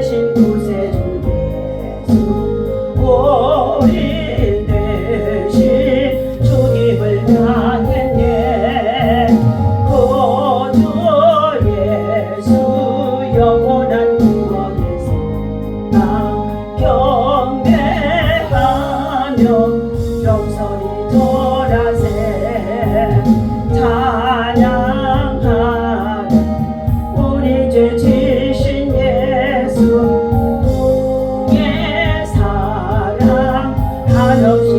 복되신 구세주 예수 우리 대신 죽임을 당했네. 구주 예수 영원한 구원에서 나 경배하며 겸손히 돌아세 찬양하는 우리 죄 지신 예수 의 사랑 한없이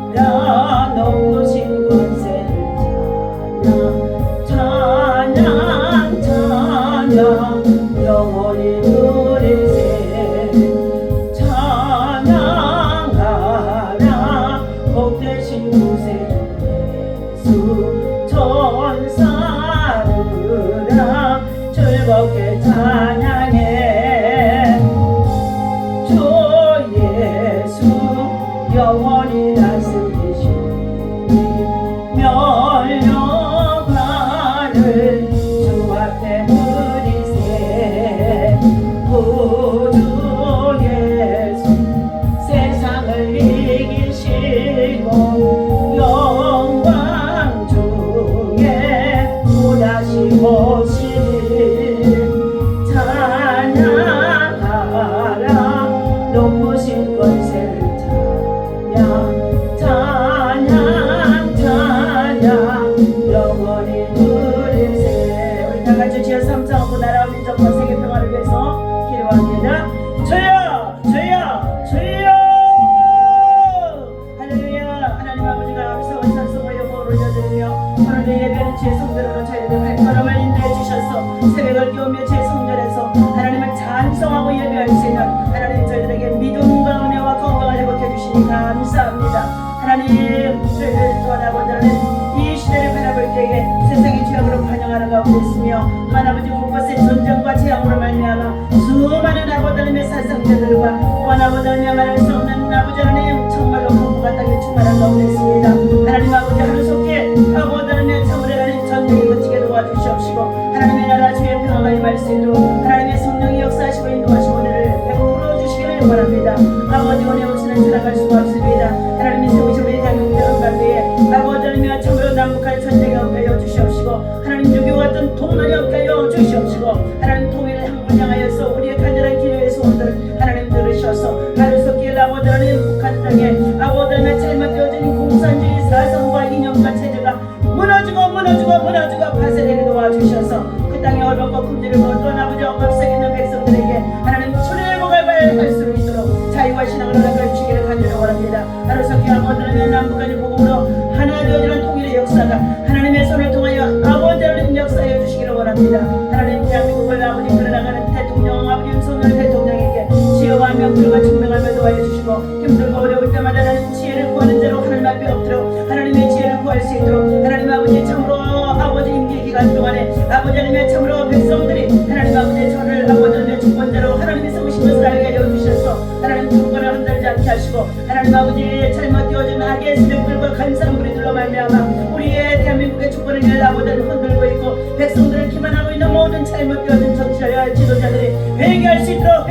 찬양하라 높으신 권세를 찬양 영원히 누리세 찬양하라 복되신 구세주 예수 천사들아 즐겁게 찬양해. 주 예수 영원히 다스리시니 멸류관을 주 앞에 드리세. 구주 예수 세상을 이기시고 영광 중에 또 다시 오시리 찬양하라 높으신 권세를 찬양 영원히 누리세. 우리 다같이 주여 삼창하고 나라와 민족과 세계 평화를 위해서 기도합니다. 주여 주여 주여 할렐루야. 하나님 아버지가 앞서와 찬송과 영광을 올려드리며 오늘도 예배는 주의 성전으로 저희들 발걸음을 인도해 주셔서 새벽을 깨우며 주의 성전에서 하나님을 찬송하고 예배할 수 있는 하나님 저희들에게 믿음과 은혜와 건강을 회복해 주시니 감사합니다. 하나님 저희들 또한 아버지는 이 시대를 바라볼 때에 세상의 죄악으로 반영하는 가운데 있으며 또한 아버지 곳곳에 전쟁과 재앙으로 말미암아 수많은 아버지 하나님의 살상자들과 또한 아버지 하나님의 말할 수 없는 아버지 하나님 정말로 공부가 땅에 충만한 가운데 있습니다. 하나님 아버지 하루속에 아버지 하나님의 참으로 하나님 전쟁을 거치게 도와주시옵시고 하나님의 나라 주의 평화가 임할 수 있도록 하나님의 성령이 역사하시고 인도하시고 은혜를 베풀어 주시기를 원합니다. 아버지 은혜 없이는 살아갈 수가 없습니다. 하나님이 세우신 우리 대한민국 한반도에 아버지 하나님의 참으로 남북한 전쟁이 없게 하여 주시옵시고 하나님 유교 같은 동란이 없게 하여 주시옵시고 하나님 통일을 향하여서 우리의 간절한 기도의 소원들을 하나님 들으셔서 하루속길 아버지 하나님 북한 땅에 아버지 하나님의 잘못되어진 공산주의 사상과 이념과 체제가 무너지고 파쇄되게 도와주셔서 그 땅에 얼마고 품질을 거두한 아버지 억압성 있는 백성들에게 하나님 출애굽을 할 수 있도록 자유와 신앙을 허락해 주시기를 간절히 원합니다. 하루속길 아버지 하나님의 남북한의 복음으로 하나 되어지는 통일의 역사가 하나님의 손을 통하여 아버지 하나님 역사해 주시기를 원합니다. 하나님 대한민국을 아버지 끌어나가는 대통령 아버지 윤석열 대통령에게 지혜와 명철과 총명함을 도와여 주시고 힘들고 어려울 때마다 하나님 지혜를 구하는 대로 하나님 앞에 엎드려 하나님의 지혜를 구할 수 있도록 하나님 아버지 참으로 아버지 임기 기간 동안에 아버지 하나님의 참으로 백성들이 하나님 아버지의 저를 아버지 하나님의 주권자로 하나님의 세우신 것을 알게 하여 주셔서 하나님 주권을 흔들지 않게 하시고 하나님 아버지의 잘못되어진 악의 세력들과 간사한 무리들로 말미암아 우리의 대한민국의 주권을 위해 아버지 하나님 흔들고 있고 백성들을 기만하고 있는 모든 잘못되어진 정치자와 지도자들이 회개할 수 있도록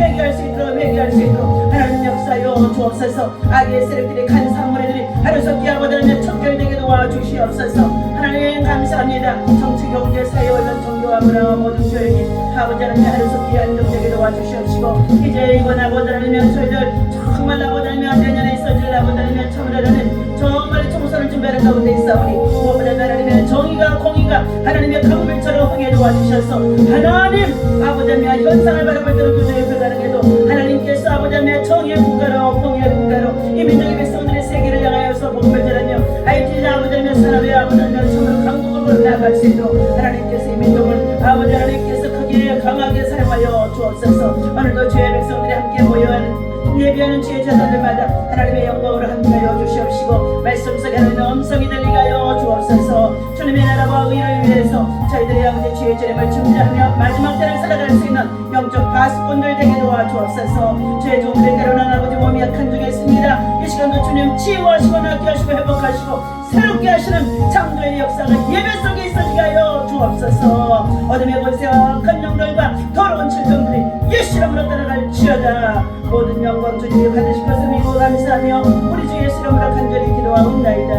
하나님 역사여 주옵소서. 악의 세력들이 간사한 무리들이 하루속히 아버지 하나님 척결되게 도와주시옵소서. 하나님 감사합니다. 정치, 경제, 사회, 언론, 종교와 문화와 모든 교육이 아버지 하나님 하루속히 안정되게 도와주시옵시고 이제 이번 아버지 하나님 저희들 정말 아버지 하나님 내년에 있어질 아버지 하나님 참으라는 정말 총선을 준비하는 가운데 있사오니 무엇보다 하나님의 정의가 공의가 하나님의 강물처럼 흥해 도와주셔서 하나님 아버지 하나님 현상을 바라볼 때는 도저히 불가능해도 하나님께서 아버지 하나님 정의의 국가로 공의의 국가로 이 민족의 백성들의 세계를 향하여서 복음을 전하며 IT 아버지 하나님 산업의 아버지 하나님 참으로 강국으로 나아갈 수 있도록 하나님께서 이 민족을 아버지 하나님께서 크게 강하게 사용하여 주옵소서. 오늘도 주의 백성들이 함께 모여하는 예비하는 주의 자녀들마다 하나님의 영광으로 함께하여 주시옵시고 말씀 속에 하나님의 음성이 들리게 하여 주옵소서. 주님의 나라와 의를 위해서 저희들이 아버지 주의 재림을 준비하며 마지막 때를 살아갈 수 있는 영적 파수꾼들 되게 도와주옵소서. 죄 종들의 때로는 아버지 몸이 약한 중에 있습니다. 이 시간도 주님 치유하시고 낫게 하시고 회복하시고 새롭게 하시는 창조의 역사가 예배 속에 있어지게 하여 주옵소서. 어둠의 권세와 악한 영들과 더러운 질병들이 예수 이름으로 떠나갈지어다. 모든 영광 주님이 받으실 것을 믿고 감사하며 우리 주 예수 이름으로 간절히 기도하옵나이다.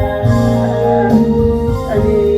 아멘.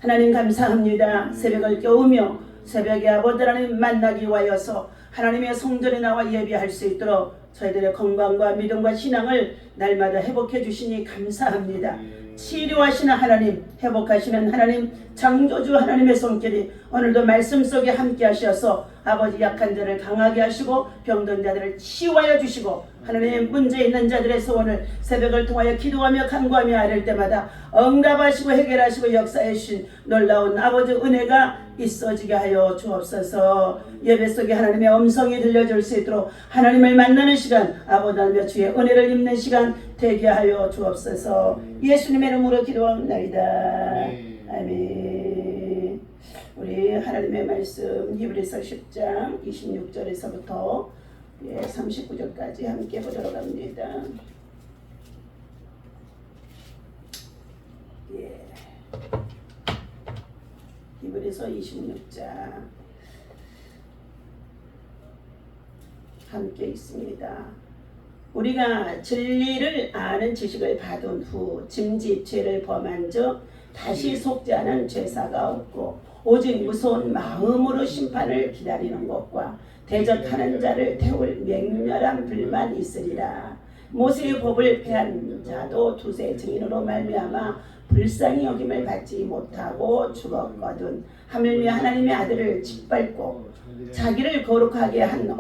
하나님 감사합니다. 새벽을 깨우며 새벽에 아버지 하나님 만나기 위하여서 하나님의 성전에 나와 예배할 수 있도록 저희들의 건강과 믿음과 신앙을 날마다 회복해 주시니 감사합니다. 치료하시는 하나님, 회복하시는 하나님, 창조주 하나님의 손길이 오늘도 말씀 속에 함께 하셔서 아버지 약한 자를 강하게 하시고 병든 자들을 치유하여 주시고 하나님의 문제 있는 자들의 소원을 새벽을 통하여 기도하며 간구하며 아뢰을 때마다 응답하시고 해결하시고 역사해 주신 놀라운 아버지 은혜가 있어지게 하여 주옵소서. 예배 속에 하나님의 음성이 들려줄 수 있도록 하나님을 만나는 시간, 아버지 하나님의 주의 은혜를 입는 시간 되게 하여 주옵소서. 예수님의 이름으로 기도합니다. 아멘. 우리 하나님의 말씀 히브리서 10장 26절에서부터 39절까지 함께 보도록 합니다. 히브리서 26장 함께 있습니다. 우리가 진리를 아는 지식을 받은 후 짐짓 죄를 범한 즉 다시 속지 않은 죄사가 없고 오직 무서운 마음으로 심판을 기다리는 것과 대적하는 자를 태울 맹렬한 불만 있으리라. 모세의 법을 폐한 자도 두세 증인으로 말미암아 불쌍히 여김을 받지 못하고 죽었거든. 하물며 하나님의 아들을 짓밟고 자기를 거룩하게 한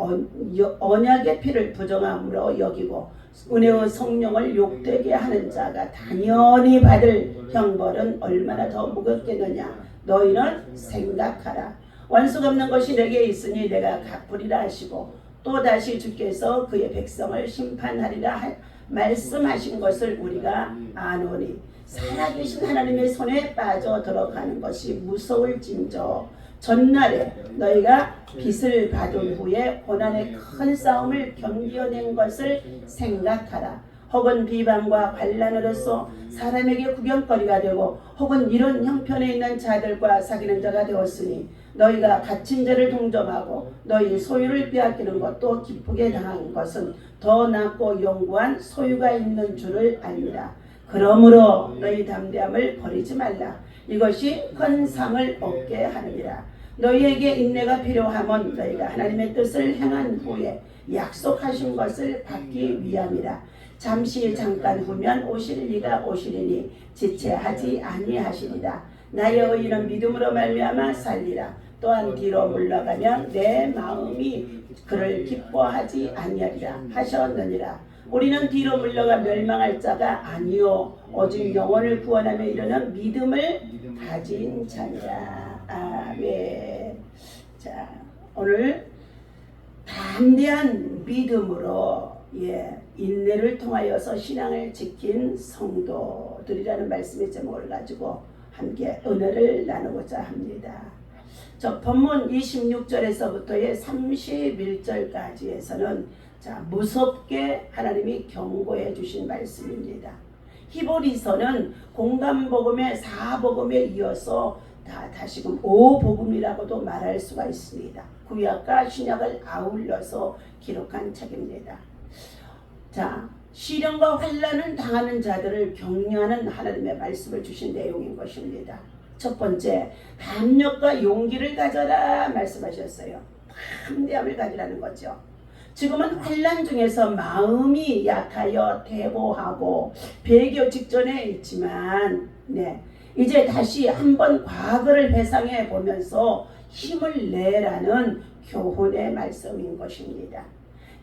언약의 피를 부정함으로 여기고 은혜의 성령을 욕되게 하는 자가 당연히 받을 형벌은 얼마나 더 무겁겠느냐. 너희는 생각하라. 원수 갚는 것이 내게 있으니 내가 갚으리라 하시고 또다시 주께서 그의 백성을 심판하리라 말씀하신 것을 우리가 아노니 살아계신 하나님의 손에 빠져 들어가는 것이 무서울진저 전날에 너희가 빚을 받은 후에 고난의 큰 싸움을 견디어낸 것을 생각하라. 혹은 비방과 반란으로서 사람에게 구경거리가 되고 혹은 이런 형편에 있는 자들과 사귀는 자가 되었으니 너희가 갇힌 자를 동정하고 너희 소유를 빼앗기는 것도 기쁘게 당한 것은 더 낫고 영구한 소유가 있는 줄을 아니라. 그러므로 너희 담대함을 버리지 말라. 이것이 큰 상을 얻게 하느니라. 너희에게 인내가 필요하면 너희가 하나님의 뜻을 행한 후에 약속하신 것을 받기 위함이라. 잠시 잠깐 후면 오실 리가 오시리니 지체하지 아니하시리라. 나의 의인은 믿음으로 말미암아 살리라. 또한 뒤로 물러가면 내 마음이 그를 기뻐하지 아니하리라 하셨느니라. 우리는 뒤로 물러가 멸망할 자가 아니요 오직 영혼을 구원하며 이르는 믿음을 가진 자니라. 아멘. 자, 오늘 담대한 믿음으로 인내를 통하여서 신앙을 지킨 성도들이라는 말씀의 제목을 가지고 함께 은혜를 나누고자 합니다. 저 본문 26절에서부터의 31절까지에서는 무섭게 하나님이 경고해 주신 말씀입니다. 히브리서는 공감복음의 4복음에 이어서 다시금 5복음이라고도 말할 수가 있습니다. 구약과 신약을 아울러서 기록한 책입니다. 자, 시련과 환난을 당하는 자들을 격려하는 하나님의 말씀을 주신 내용인 것입니다. 첫 번째, 담력과 용기를 가져라 말씀하셨어요. 담대함을 가지라는 거죠. 지금은 환난 중에서 마음이 약하여 대보하고 배교 직전에 있지만 이제 다시 한번 과거를 회상해 보면서 힘을 내라는 교훈의 말씀인 것입니다.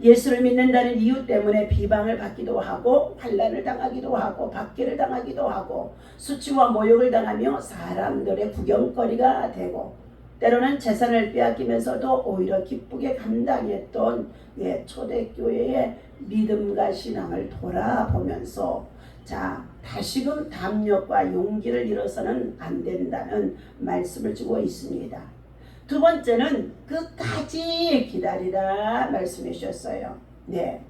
예수를 믿는다는 이유 때문에 비방을 받기도 하고 환난을 당하기도 하고 박해를 당하기도 하고 수치와 모욕을 당하며 사람들의 구경거리가 되고 때로는 재산을 빼앗기면서도 오히려 기쁘게 감당했던 초대교회의 믿음과 신앙을 돌아보면서 다시금 담력과 용기를 잃어서는 안 된다는 말씀을 주고 있습니다. 두 번째는 끝까지 기다리라 말씀해 주셨어요. 네.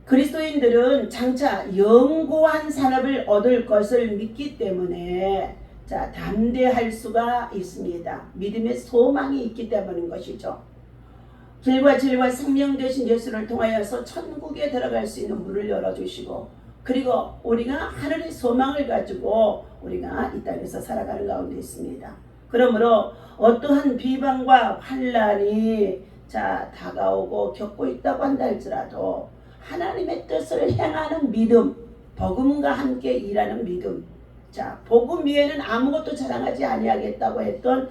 그리스도인들은 장차 영고한 산업을 얻을 것을 믿기 때문에 담대할 수가 있습니다. 믿음의 소망이 있기 때문인 것이죠. 길과 진리와 생명 되신 예수를 통하여서 천국에 들어갈 수 있는 문을 열어주시고, 그리고 우리가 하늘의 소망을 가지고 우리가 이 땅에서 살아가는 가운데 있습니다. 그러므로 어떠한 비방과 환난이 다가오고 겪고 있다고 한다 할지라도 하나님의 뜻을 행하는 믿음, 복음과 함께 일하는 믿음, 복음 위에는 아무것도 자랑하지 아니하겠다고 했던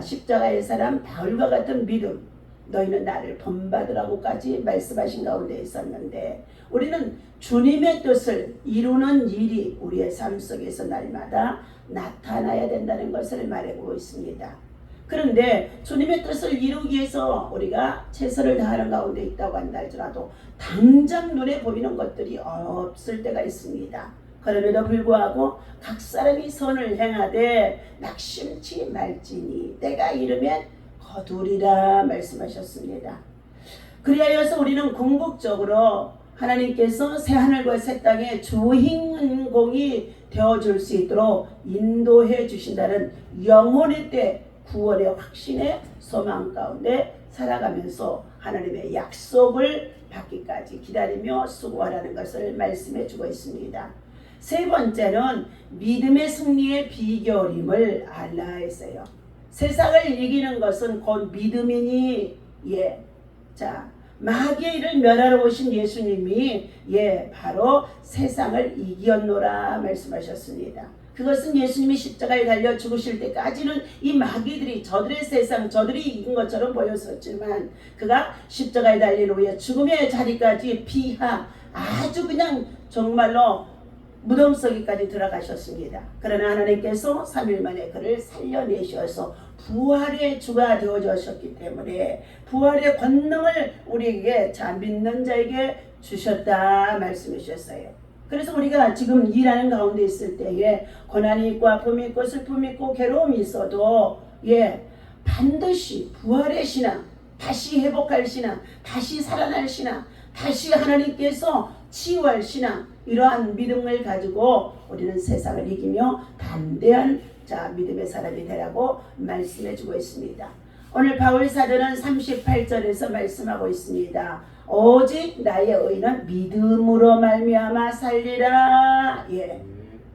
십자가의 사람 바울과 같은 믿음, 너희는 나를 본받으라고까지 말씀하신 가운데 있었는데, 우리는 주님의 뜻을 이루는 일이 우리의 삶 속에서 날마다 나타나야 된다는 것을 말하고 있습니다. 그런데 주님의 뜻을 이루기 위해서 우리가 최선을 다하는 가운데 있다고 한다 할지라도 당장 눈에 보이는 것들이 없을 때가 있습니다. 그럼에도 불구하고 각 사람이 선을 행하되 낙심치 말지니 때가 이르면 거두리라 말씀하셨습니다. 그리하여서 우리는 궁극적으로 하나님께서 새하늘과 새 땅의 주인공이 되어줄 수 있도록 인도해 주신다는 영혼의 때 구원의 확신의 소망 가운데 살아가면서 하나님의 약속을 받기까지 기다리며 수고하라는 것을 말씀해 주고 있습니다. 세 번째는 믿음의 승리의 비결임을 알라 했어요. 세상을 이기는 것은 곧 믿음이니, 마귀의 일을 멸하러 오신 예수님이 바로 세상을 이겼노라 말씀하셨습니다. 그것은 예수님이 십자가에 달려 죽으실 때까지는 이 마귀들이 저들의 세상, 저들이 이긴 것처럼 보였었지만, 그가 십자가에 달린 후에 죽음의 자리까지 피하, 아주 그냥 정말로 무덤 속에까지 들어가셨습니다. 그러나 하나님께서 3일 만에 그를 살려내셔서 부활의 주가 되어주셨기 때문에 부활의 권능을 우리에게 믿는 자에게 주셨다 말씀해 주셨어요. 그래서 우리가 지금 일하는 가운데 있을 때에 고난이 있고 아픔이 있고 슬픔이 있고 괴로움이 있어도 반드시 부활의 신앙, 다시 회복할 신앙, 다시 살아날 신앙, 다시 하나님께서 치유할 신앙, 이러한 믿음을 가지고 우리는 세상을 이기며 담대한 믿음의 사람이 되라고 말씀해 주고 있습니다. 오늘 바울 사도는 38절에서 말씀하고 있습니다. 오직 나의 의는 믿음으로 말미암아 살리라.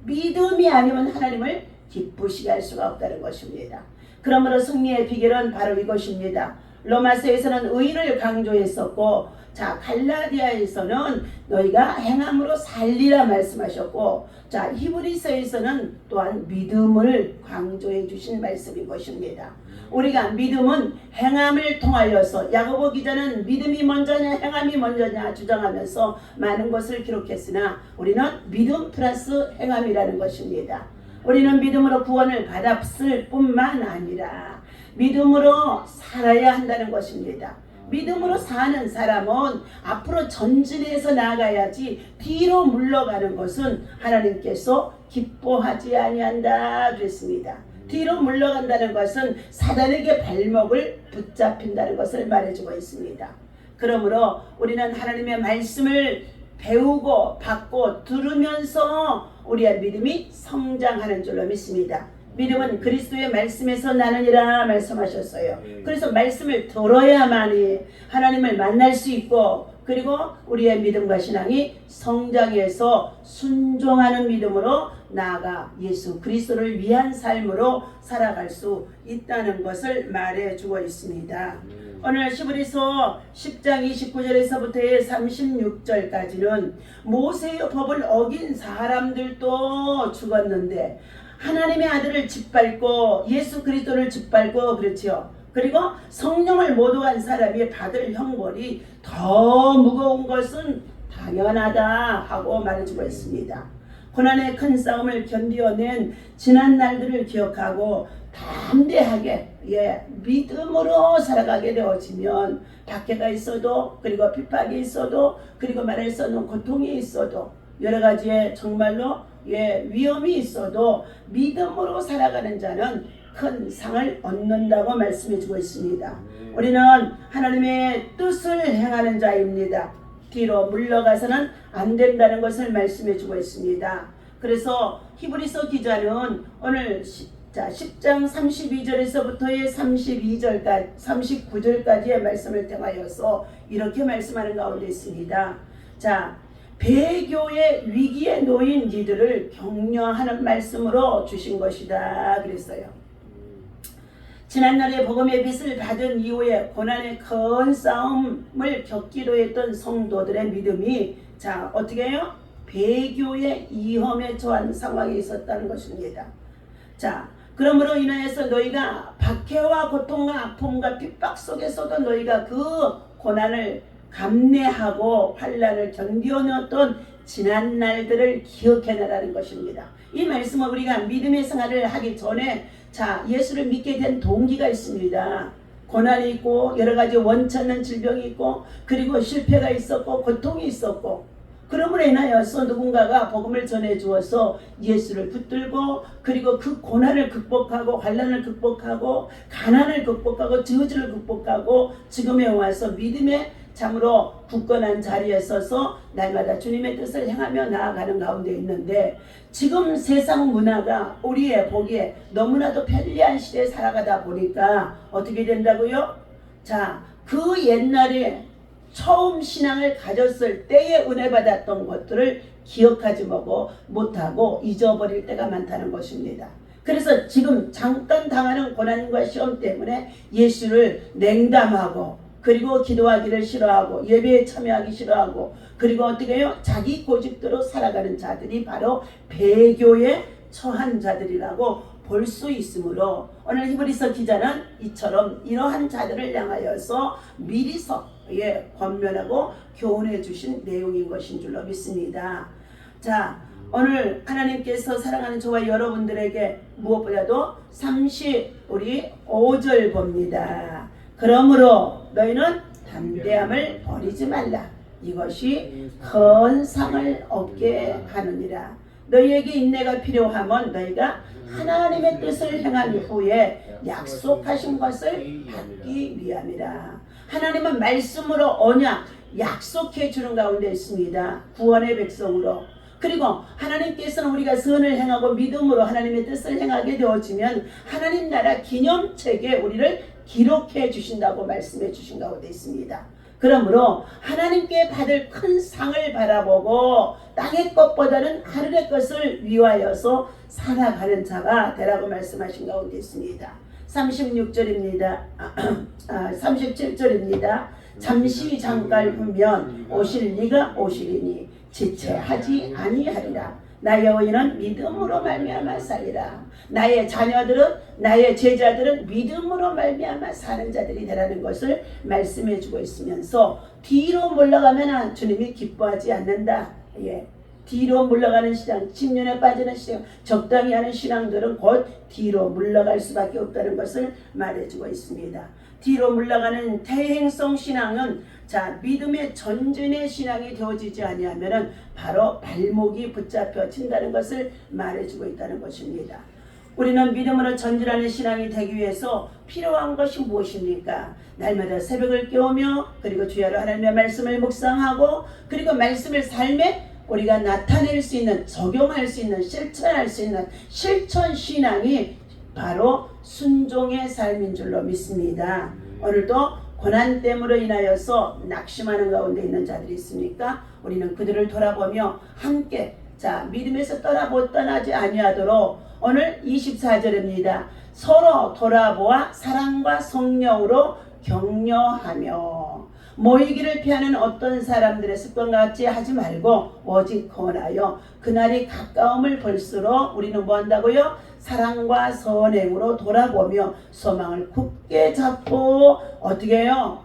믿음이 아니면 하나님을 기쁘시게 할 수가 없다는 것입니다. 그러므로 승리의 비결은 바로 이것입니다. 로마서에서는 의를 강조했었고, 갈라디아에서는 너희가 행함으로 살리라 말씀하셨고, 히브리서에서는 또한 믿음을 강조해 주신 말씀인 것입니다. 우리가 믿음은 행함을 통하여서, 야고보 기자는 믿음이 먼저냐 행함이 먼저냐 주장하면서 많은 것을 기록했으나 우리는 믿음 플러스 행함이라는 것입니다. 우리는 믿음으로 구원을 받았을 뿐만 아니라 믿음으로 살아야 한다는 것입니다. 믿음으로 사는 사람은 앞으로 전진해서 나아가야지 뒤로 물러가는 것은 하나님께서 기뻐하지 아니한다 그랬습니다. 뒤로 물러간다는 것은 사단에게 발목을 붙잡힌다는 것을 말해주고 있습니다. 그러므로 우리는 하나님의 말씀을 배우고 받고 들으면서 우리의 믿음이 성장하는 줄로 믿습니다. 믿음은 그리스도의 말씀에서 나느니라 말씀하셨어요. 그래서 말씀을 들어야만이 하나님을 만날 수 있고, 그리고 우리의 믿음과 신앙이 성장해서 순종하는 믿음으로 나아가 예수 그리스도를 위한 삶으로 살아갈 수 있다는 것을 말해주고 있습니다. 오늘 히브리서 10장 29절에서부터 36절까지는 모세의 법을 어긴 사람들도 죽었는데 하나님의 아들을 짓밟고 예수 그리스도를 짓밟고, 그렇지요. 그리고 성령을 모독한 사람이 받을 형벌이 더 무거운 것은 당연하다 하고 말해주고 있습니다. 고난의 큰 싸움을 견디어낸 지난 날들을 기억하고 담대하게 믿음으로 살아가게 되어지면 박해가 있어도 그리고 핍박이 있어도 그리고 말할 수 없는 고통이 있어도 여러 가지의 정말로 위험이 있어도 믿음으로 살아가는 자는 큰 상을 얻는다고 말씀해 주고 있습니다. 우리는 하나님의 뜻을 행하는 자입니다. 뒤로 물러가서는 안 된다는 것을 말씀해 주고 있습니다. 그래서 히브리서 기자는 오늘 10장 32절에서부터의 39절까지의 말씀을 통하여서 이렇게 말씀하는 가운데 있습니다. 자, 배교의 위기에 놓인 니들을 격려하는 말씀으로 주신 것이다 그랬어요. 지난날에 복음의 빛을 받은 이후에 고난의 큰 싸움을 겪기도 했던 성도들의 믿음이 어떻게 해요? 배교의 위험에 처한 상황에 있었다는 것입니다. 그러므로 인하여서 너희가 박해와 고통과 아픔과 핍박 속에서도 너희가 그 고난을 감내하고 환난을 견디어내었던 지난 날들을 기억해내라는 것입니다. 이 말씀은 우리가 믿음의 생활을 하기 전에 예수를 믿게 된 동기가 있습니다. 고난이 있고 여러 가지 원치 않는 질병이 있고 그리고 실패가 있었고 고통이 있었고 그러므로 인하여서 누군가가 복음을 전해 주어서 예수를 붙들고 그리고 그 고난을 극복하고 환난을 극복하고 가난을 극복하고 저주를 극복하고 지금에 와서 믿음의 참으로 굳건한 자리에 서서 날마다 주님의 뜻을 행하며 나아가는 가운데 있는데 지금 세상 문화가 우리의 보기에 너무나도 편리한 시대에 살아가다 보니까 어떻게 된다고요? 그 옛날에 처음 신앙을 가졌을 때에 은혜 받았던 것들을 기억하지 못하고 잊어버릴 때가 많다는 것입니다. 그래서 지금 잠깐 당하는 고난과 시험 때문에 예수를 냉담하고 그리고 기도하기를 싫어하고 예배에 참여하기 싫어하고 그리고 어떻게 해요? 자기 고집대로 살아가는 자들이 바로 배교에 처한 자들이라고 볼 수 있으므로 오늘 히브리서 기자는 이처럼 이러한 자들을 향하여서 미리서 권면하고 교훈해 주신 내용인 것인 줄로 믿습니다. 오늘 하나님께서 사랑하는 저와 여러분들에게 무엇보다도 35절 봅니다. 그러므로 너희는 담대함을 버리지 말라. 이것이 큰 상을 얻게 하느니라. 너희에게 인내가 필요하면 너희가 하나님의 뜻을 행한 후에 약속하신 것을 받기 위함이라. 하나님은 말씀으로 언약 약속해 주는 가운데 있습니다. 구원의 백성으로. 그리고 하나님께서는 우리가 선을 행하고 믿음으로 하나님의 뜻을 행하게 되어지면 하나님 나라 기념책에 우리를 기록해 주신다고 말씀해 주신 가운데 있습니다. 그러므로 하나님께 받을 큰 상을 바라보고 땅의 것보다는 하늘의 것을 위하여서 살아가는 자가 되라고 말씀하신 가운데 있습니다. 36절입니다. 37절입니다. 잠시 잠깐 후면 오실 리가 오시리니 지체하지 아니하리라. 나의 의인은 믿음으로 말미암아 살리라. 나의 자녀들은 나의 제자들은 믿음으로 말미암아 사는 자들이 되라는 것을 말씀해 주고 있으면서 뒤로 물러가면 주님이 기뻐하지 않는다. 뒤로 물러가는 신앙, 10년에 빠지는 신앙, 적당히 하는 신앙들은 곧 뒤로 물러갈 수밖에 없다는 것을 말해주고 있습니다. 뒤로 물러가는 대행성 신앙은 믿음의 전진의 신앙이 되어지지 아니하면 바로 발목이 붙잡혀진다는 것을 말해주고 있다는 것입니다. 우리는 믿음으로 전진하는 신앙이 되기 위해서 필요한 것이 무엇입니까? 날마다 새벽을 깨우며 그리고 주야로 하나님의 말씀을 묵상하고 그리고 말씀을 삶에 우리가 나타낼 수 있는, 적용할 수 있는, 실천할 수 있는 실천 신앙이 바로 순종의 삶인 줄로 믿습니다. 오늘도 고난 때문으로 인하여서 낙심하는 가운데 있는 자들이 있습니까? 우리는 그들을 돌아보며 함께 믿음에서 떠나지 아니하도록 오늘 24절입니다. 서로 돌아보아 사랑과 성령으로 격려하며 모이기를 피하는 어떤 사람들의 습관과 같이 하지 말고 오직 권하여 그날이 가까움을 볼수록 우리는 뭐한다고요? 사랑과 선행으로 돌아보며 소망을 굳게 잡고 어떻게 해요?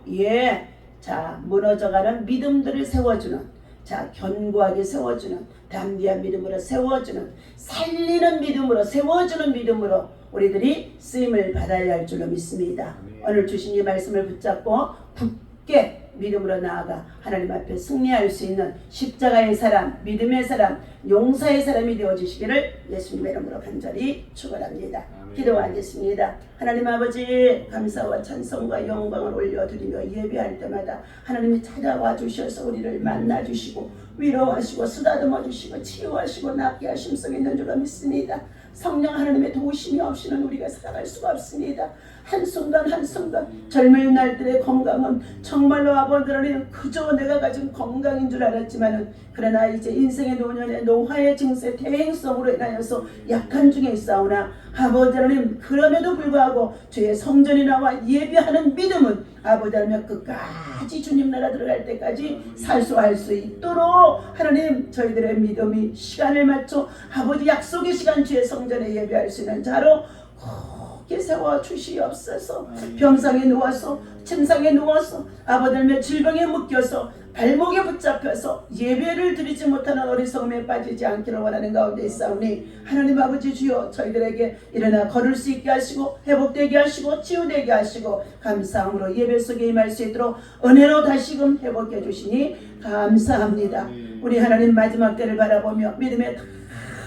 무너져가는 믿음들을 세워주는 자, 견고하게 세워주는 담대한 믿음으로 세워주는 살리는 믿음으로 세워주는 믿음으로 우리들이 쓰임을 받아야 할 줄로 믿습니다. 오늘 주신 이 말씀을 붙잡고 굳게 믿음으로 나아가 하나님 앞에 승리할 수 있는 십자가의 사람, 믿음의 사람, 용서의 사람이 되어주시기를 예수님의 이름으로 간절히 축원합니다. 기도하겠습니다. 하나님 아버지, 감사와 찬송과 영광을 올려드리며 예배할 때마다 하나님이 찾아와 주셔서 우리를 만나주시고 위로하시고 쓰다듬어 주시고 치유하시고 낫게 하심성 있는 줄로 믿습니다. 성령 하나님의 도우심이 없이는 우리가 살아갈 수가 없습니다. 한순간 한순간 젊은 날들의 건강은 정말로 아버지 하나님 그저 내가 가진 건강인 줄 알았지만은 그러나 이제 인생의 노년의 노화의 증세 대행성으로 인하여서 약한 중에 있사오나 아버지 하나님 그럼에도 불구하고 주의 성전에 나와 예배하는 믿음은 아버지 하나님 끝까지 주님 나라 들어갈 때까지 살수할 수 있도록 하나님 저희들의 믿음이 시간을 맞춰 아버지 약속의 시간 주의 성전에 예배할 수 있는 자로 굳게 세워 주시옵소서. 병상에 누워서 침상에 누워서 아버지의 질병에 묶여서 발목에 붙잡혀서 예배를 드리지 못하는 어리석음에 빠지지 않기를 원하는 가운데 있사오니 하나님 아버지 주여 저희들에게 일어나 걸을 수 있게 하시고 회복되게 하시고 치유되게 하시고 감사함으로 예배 속에 임할 수 있도록 은혜로 다시금 회복해 주시니 감사합니다. 우리 하나님 마지막 때를 바라보며 믿음의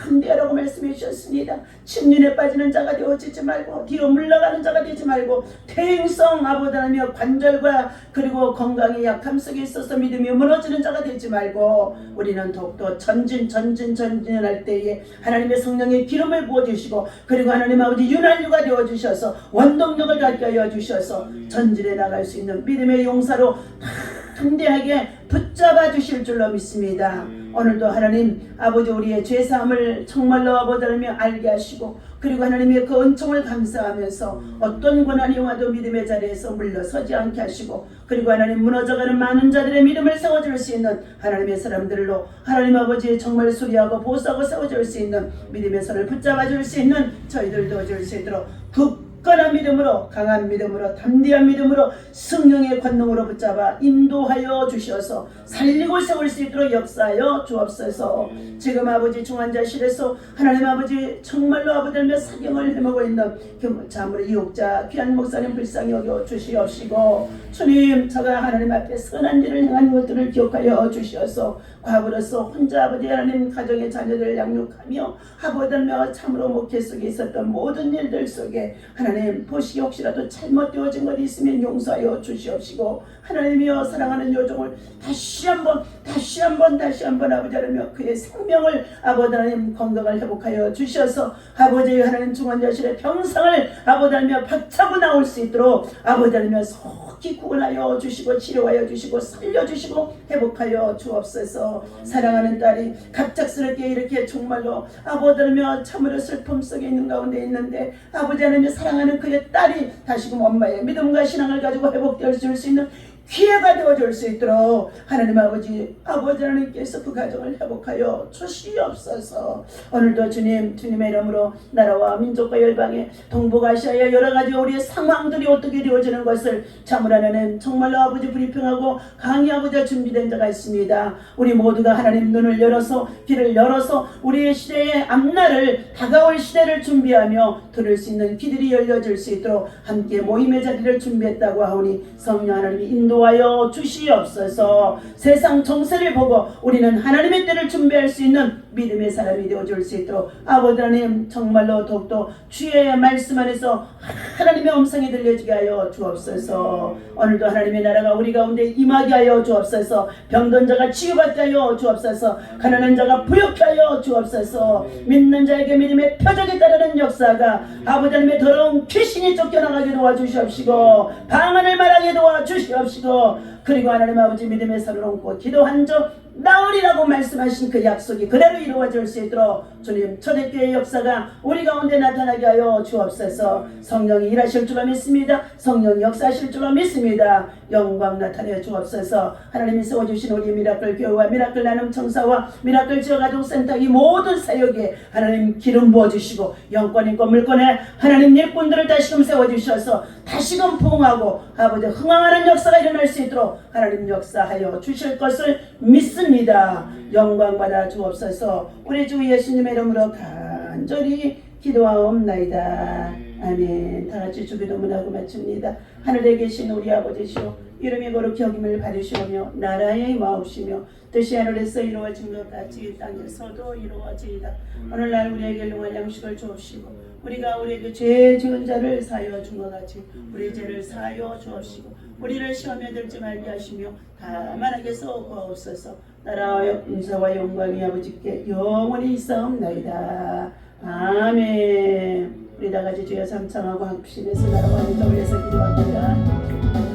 담대하라고 말씀해 주셨습니다. 침륜에 빠지는 자가 되어지지 말고 뒤로 물러가는 자가 되지 말고 퇴행성 아버지하며 관절과 그리고 건강의 약함 속에 있어서 믿음이 무너지는 자가 되지 말고 우리는 더욱더 전진할 때에 하나님의 성령의 기름을 부어주시고 그리고 하나님 아버지 윤활유가 되어주셔서 원동력을 갖게 하여 주셔서 전진해 나갈 수 있는 믿음의 용사로 담대하게 붙잡아 주실 줄로 믿습니다. 오늘도 하나님 아버지 우리의 죄사함을 정말로 아버지 하나님 알게 하시고 그리고 하나님의 그 은총을 감사하면서 어떤 고난이 와도 믿음의 자리에서 물러서지 않게 하시고 그리고 하나님 무너져가는 많은 자들의 믿음을 세워줄 수 있는 하나님의 사람들로 하나님 아버지 정말 수리하고 보수하고 세워줄 수 있는 믿음의 손을 붙잡아 줄 수 있는 저희들도 줄 수 있도록 굳건한 믿음으로 강한 믿음으로 담대한 믿음으로 성령의 권능으로 붙잡아 인도하여 주셔서 살리고 세울 수 있도록 역사하여 주옵소서. 지금 아버지 중환자실에서 하나님 아버지 정말로 아버지의 사경을 해먹고 있는 자물의 이옥자 귀한 목사님 불쌍히 여겨 주시옵시고 주님 저가 하나님 앞에 선한 일을 행한 것들을 기억하여 주시어서 과부로서 혼자 아버지 하나님 가정의 자녀들을 양육하며 아버지며 참으로 목회 속에 있었던 모든 일들 속에 하나님 보시기 혹시라도 잘못되어진 것이 있으면 용서하여 주시옵시고 하나님이여 사랑하는 요종을 다시 한번 아버지 하나님 그의 생명을 아버지 하나님 건강을 회복하여 주셔서 아버지 하나님 중환자실의 병상을 아버지 하나님 박차고 나올 수 있도록 아버지 하나님 속히 구원하여 주시고 치료하여 주시고 살려주시고 회복하여 주옵소서. 사랑하는 딸이 갑작스럽게 이렇게 정말로 아버지 하나님 참으로 슬픔 속에 있는 가운데 있는데 아버지 하나님 사랑하는 그의 딸이 다시금 엄마의 믿음과 신앙을 가지고 회복될 수 있는 기회가 되어줄 수 있도록 하나님 아버지 하나님께서 그 가정을 회복하여 주시옵소서. 오늘도 주님의 이름으로 나라와 민족과 열방의 동북아시아의 여러가지 우리의 상황들이 어떻게 되어지는 것을 참으라는 정말로 아버지 불평하고 강의하고자 준비된 자가 있습니다. 우리 모두가 하나님 눈을 열어서 길을 열어서 우리의 시대의 앞날을 다가올 시대를 준비하며 들을 수 있는 귀들이 열려질 수 있도록 함께 모임의 자리를 준비했다고 하오니 성령 하나님이 인도하여 주시옵소서. 세상 정세를 보고 우리는 하나님의 때를 준비할 수 있는 믿음의 사람이 되어줄 수 있도록 아버지 하나님 정말로 더욱더 주의 말씀 안에서 하나님의 음성이 들려지게 하여 주옵소서. 오늘도 하나님의 나라가 우리 가운데 임하게 하여 주옵소서. 병든 자가 치유받게 하여 주옵소서. 가난한 자가 부욕케 하여 주옵소서. 믿는 자에게 믿음의 표적에 따르는 역사가 아버지 하나님의 더러운 귀신이 쫓겨나가게 도와주시옵시고 방언을 말하게 도와주시옵시고 그리고 하나님 아버지 믿음의 살을 얹고 기도한 적 나으리라고 말씀하신 그 약속이 그대로 이루어질 수 있도록 주님 초대교회의 역사가 우리 가운데 나타나게 하여 주옵소서. 성령이 일하실 줄로 믿습니다. 성령이 역사하실 줄로 믿습니다. 영광 나타내 주옵소서. 하나님이 세워주신 우리 미라클 교회와 미라클 나눔 청사와 미라클 지역가족센터 이 모든 사역에 하나님 기름 부어주시고 영권 있고 물권에 하나님 일꾼들을 다시금 세워주셔서 다시금 부흥하고 아버지 흥황하는 역사가 일어날 수 있도록 하나님 역사하여 주실 것을 믿습니다. 영광받아 주옵소서. 우리 주 예수님의 이름으로 간절히 기도하옵나이다. 아멘. 다같이 주기도문하고 마칩니다. 하늘에 계신 우리 아버지시오, 이름이 거룩히 여김을 받으시오며 나라의 마옵시며 뜻이 하늘에서 이루어진 것 같이 땅에서도 이루어지이다. 오늘날 우리에게 일용할 양식을 주옵시고 우리가 우리에게 죄 지은 자를 사하여 준 것 같이 우리 죄를 사하여 주옵시고 우리를 시험에 들지 말게 하시며 다만 악에서 구하옵소서. 나라와 은사와 영광이 아버지께 영원히 있사옵나이다. 아멘. 우리 다같이 주여 삼창하고 합심해서 나라와 은사 올려서 기도합니다.